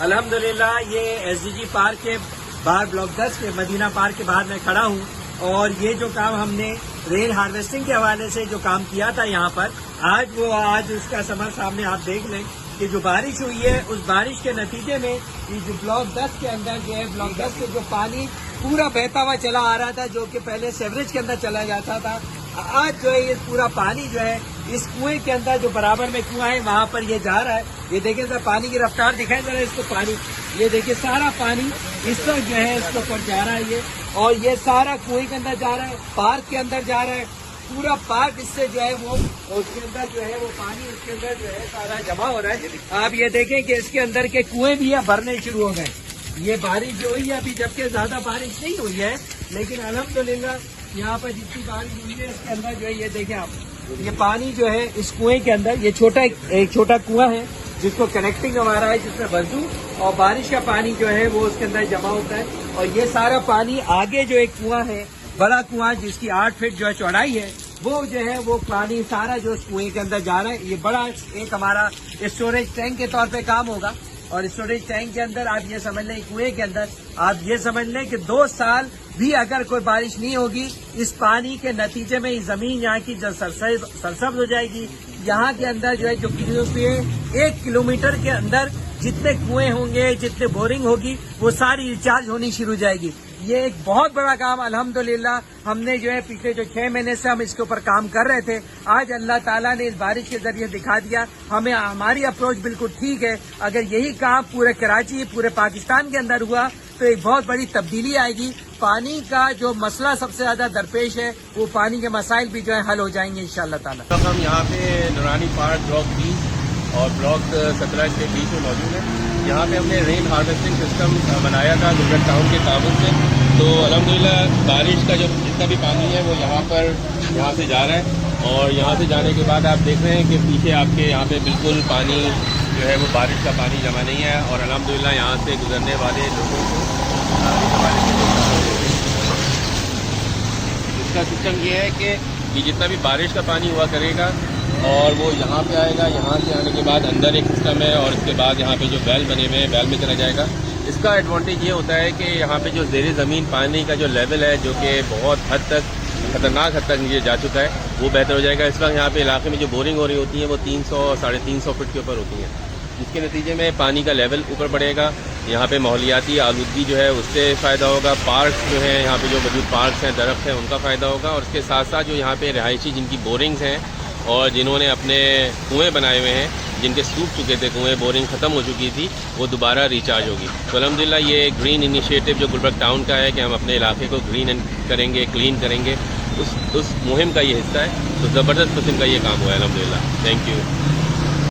الحمدللہ یہ S D G park کے باہر بلاک 10 کے مدینہ پارک کے باہر میں کھڑا ہوں، اور یہ جو کام ہم نے رین ہارویسٹنگ کے حوالے سے جو کام کیا تھا یہاں پر، آج اس کا ثمر سامنے آپ دیکھ لیں کہ جو بارش ہوئی ہے اس بارش کے نتیجے میں یہ جو بلاک 10 کے اندر جو ہے بلاک 10 کے جو پانی پورا بہتا ہوا چلا آ رہا تھا، جو کہ پہلے سیوریج کے اندر چلا جاتا تھا، آج جو ہے یہ پورا پانی جو ہے اس کنویں کے اندر جو برابر میں کنواں ہے وہاں پر یہ جا رہا ہے۔ یہ دیکھیں ذرا پانی کی رفتار دکھائیں ذرا اس کو، پانی یہ دیکھیں سارا پانی اس وقت جو ہے اس کے اوپر جا رہا ہے یہ، اور یہ سارا کنویں کے اندر جا رہا ہے، پارک کے اندر جا رہا ہے، پورا پارک اس سے جو ہے وہ اس کے اندر جو ہے وہ پانی اس کے اندر جو ہے سارا جمع ہو رہا ہے۔ آپ یہ دیکھیں کہ اس کے اندر کے کنویں بھی ہے بھرنے شروع ہو گئے۔ یہ بارش جو ہوئی ہے ابھی جبکہ زیادہ بارش نہیں ہوئی ہے، لیکن الحمدللہ یہاں پر جتنی بارش ہوئی ہے اس کے اندر جو ہے یہ دیکھیں آپ، یہ پانی جو ہے اس کنویں کے اندر، یہ ایک چھوٹا کنواں ہے جس کو کنیکٹنگ ہمارا ہے، جس میں وضو اور بارش کا پانی جو ہے وہ اس کے اندر جمع ہوتا ہے، اور یہ سارا پانی آگے جو ایک کنواں ہے، بڑا کنواں جس کی 8 فٹ جو ہے چوڑائی ہے، وہ جو ہے وہ پانی سارا جو اس کنویں کے اندر جا رہا ہے۔ یہ بڑا ایک ہمارا اسٹوریج ٹینک کے طور پہ کام ہوگا، اور اسٹوریج ٹینک کے اندر آپ یہ سمجھ لیں کنویں کے اندر آپ یہ سمجھ لیں کہ 2 سال بھی اگر کوئی بارش نہیں ہوگی، اس پانی کے نتیجے میں زمین یہاں کی جو سرسبز ہو جائے گی، یہاں کے اندر جو ہے جو 1 کلومیٹر کے اندر جتنے کنویں ہوں گے، جتنے بورنگ ہوگی، وہ ساری ریچارج ہونی شروع ہو جائے گی۔ یہ ایک بہت بڑا کام الحمدللہ ہم نے جو ہے پچھلے جو 6 مہینے سے ہم اس کے اوپر کام کر رہے تھے، آج اللہ تعالیٰ نے اس بارش کے ذریعے دکھا دیا۔ ہماری اپروچ بالکل ٹھیک ہے، اگر یہی کام پورے کراچی، پورے پاکستان کے اندر ہوا تو ایک بہت بڑی تبدیلی آئے گی۔ پانی کا جو مسئلہ سب سے زیادہ درپیش ہے، وہ پانی کے مسائل بھی جو ہے حل ہو جائیں گے انشاءاللہ تعالیٰ۔ ہم یہاں پہ نورانی پارک بلاک 20 اور بلاک 17 کے بیچ میں موجود ہیں۔ یہاں پہ ہم نے رین ہارویسٹنگ سسٹم بنایا تھا گلبرگ ٹاؤن کے تعاون سے، تو الحمدللہ بارش کا جو جتنا بھی پانی ہے وہ یہاں سے جا رہا ہے، اور یہاں سے جانے کے بعد آپ دیکھ رہے ہیں کہ پیچھے آپ کے یہاں پہ بالکل پانی جو ہے وہ بارش کا پانی جمع نہیں ہے، اور الحمدللہ یہاں سے گزرنے والے لوگوں کو اس کا سسٹم یہ ہے کہ یہ جتنا بھی بارش کا پانی ہوا کرے گا اور وہ یہاں پہ آئے گا، یہاں سے آنے کے بعد اندر ایک سسٹم ہے، اور اس کے بعد یہاں پہ جو بیل بنے ہوئے ہیں بیل میں چلا جائے گا۔ اس کا ایڈوانٹیج یہ ہوتا ہے کہ یہاں پہ جو زیر زمین پانی کا جو لیول ہے، جو کہ بہت حد تک خطرناک حد تک نیچے جا چکا ہے، وہ بہتر ہو جائے گا۔ اس وقت یہاں پہ علاقے میں جو بورنگ ہو رہی ہوتی ہیں وہ 300 350 فٹ کے اوپر ہوتی ہیں، جس کے نتیجے میں پانی کا لیول اوپر بڑھے گا۔ یہاں پہ ماحولیاتی آلودگی جو ہے اس سے فائدہ ہوگا، پارکس جو ہیں یہاں پہ جو موجود پارکس ہیں، درخت ہیں، ان کا فائدہ ہوگا، اور اس کے ساتھ ساتھ جو یہاں پہ رہائشی جن کی بورنگز ہیں اور جنہوں نے اپنے کنویں بنائے ہوئے ہیں، جن کے سوکھ چکے تھے کنویں، بورنگ ختم ہو چکی تھی، وہ دوبارہ ریچارج ہوگی۔ تو الحمدللہ یہ گرین انیشیٹو جو گلبرگ ٹاؤن کا ہے کہ ہم اپنے علاقے کو گرین کریں گے، کلین کریں گے، اس مہم کا یہ حصہ ہے۔ تو زبردست قسم کا یہ کام ہوا ہے الحمدللہ۔ Thank you.